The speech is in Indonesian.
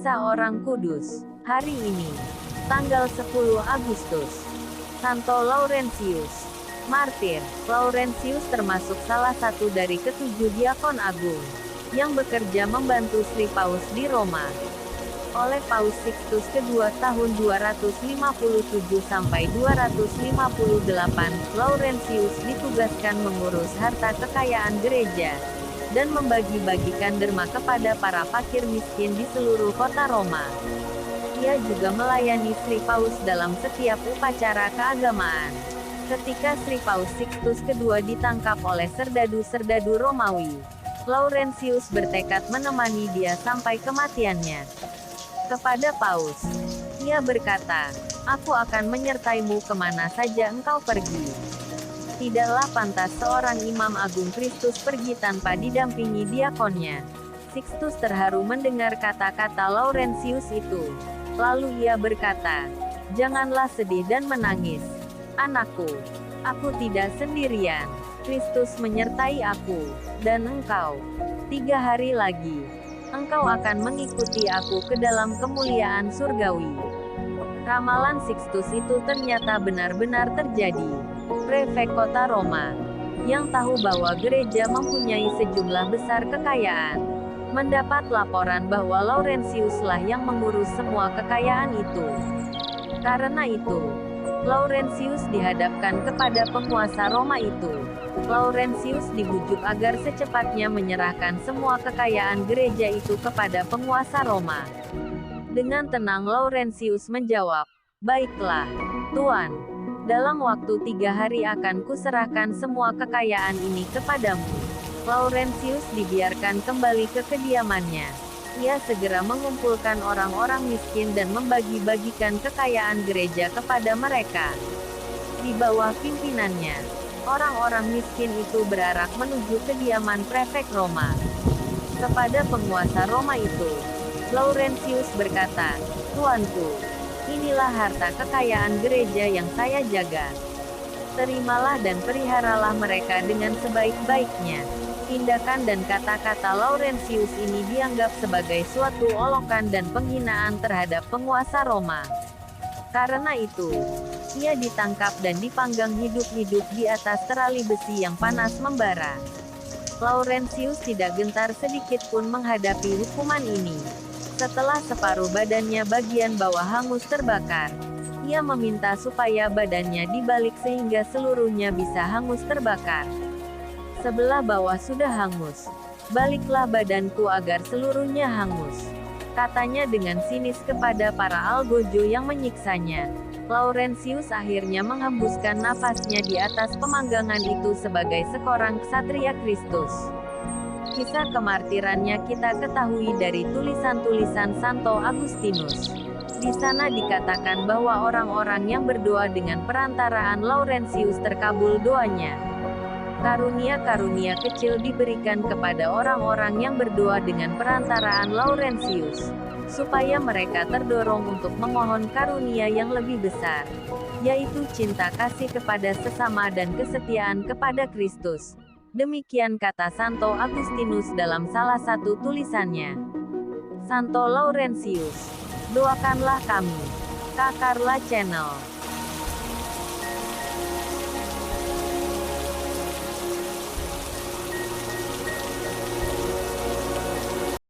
Kisah Orang Kudus. Hari ini, tanggal 10 Agustus. Santo Laurentius, martir. Laurentius termasuk salah satu dari ketujuh diakon agung yang bekerja membantu Sri Paus di Roma. Oleh Paus Sixtus kedua tahun 257 sampai 258, Laurentius ditugaskan mengurus harta kekayaan gereja dan membagi-bagikan derma kepada para fakir miskin di seluruh kota Roma. Ia juga melayani Sri Paus dalam setiap upacara keagamaan. Ketika Sri Paus Sixtus kedua ditangkap oleh serdadu-serdadu Romawi, Laurentius bertekad menemani dia sampai kematiannya. Kepada Paus, ia berkata, "Aku akan menyertaimu kemana saja engkau pergi." Tidaklah pantas seorang imam agung Kristus pergi tanpa didampingi diakonnya. Sixtus terharu mendengar kata-kata Laurentius itu. Lalu ia berkata, "Janganlah sedih dan menangis, anakku. Aku tidak sendirian. Kristus menyertai aku, dan engkau. 3 hari lagi, engkau akan mengikuti aku ke dalam kemuliaan surgawi." Ramalan Sixtus itu ternyata benar-benar terjadi. Prefek kota Roma, yang tahu bahwa gereja mempunyai sejumlah besar kekayaan, mendapat laporan bahwa Laurentiuslah yang mengurus semua kekayaan itu. Karena itu, Laurentius dihadapkan kepada penguasa Roma itu. Laurentius dibujuk agar secepatnya menyerahkan semua kekayaan gereja itu kepada penguasa Roma. Dengan tenang Laurentius menjawab, "Baiklah, Tuan. Dalam waktu 3 hari akan kuserahkan semua kekayaan ini kepadamu." Laurentius dibiarkan kembali ke kediamannya. Ia segera mengumpulkan orang-orang miskin dan membagi-bagikan kekayaan gereja kepada mereka. Di bawah pimpinannya, orang-orang miskin itu berarak menuju kediaman prefek Roma. Kepada penguasa Roma itu, Laurentius berkata, "Tuanku, inilah harta kekayaan gereja yang saya jaga. Terimalah dan peliharalah mereka dengan sebaik-baiknya." Tindakan dan kata-kata Laurentius ini dianggap sebagai suatu olokan dan penghinaan terhadap penguasa Roma. Karena itu, ia ditangkap dan dipanggang hidup-hidup di atas terali besi yang panas membara. Laurentius tidak gentar sedikit pun menghadapi hukuman ini. Setelah separuh badannya bagian bawah hangus terbakar, ia meminta supaya badannya dibalik sehingga seluruhnya bisa hangus terbakar. "Sebelah bawah sudah hangus. Baliklah badanku agar seluruhnya hangus," katanya dengan sinis kepada para algojo yang menyiksanya. Laurentius akhirnya menghembuskan nafasnya di atas pemanggangan itu sebagai seorang ksatria Kristus. Kisah kemartirannya kita ketahui dari tulisan-tulisan Santo Agustinus. Di sana dikatakan bahwa orang-orang yang berdoa dengan perantaraan Laurentius terkabul doanya. Karunia-karunia kecil diberikan kepada orang-orang yang berdoa dengan perantaraan Laurentius, supaya mereka terdorong untuk memohon karunia yang lebih besar, yaitu cinta kasih kepada sesama dan kesetiaan kepada Kristus. Demikian kata Santo Agustinus dalam salah satu tulisannya. Santo Laurentius, doakanlah kami. Kak Carla Channel.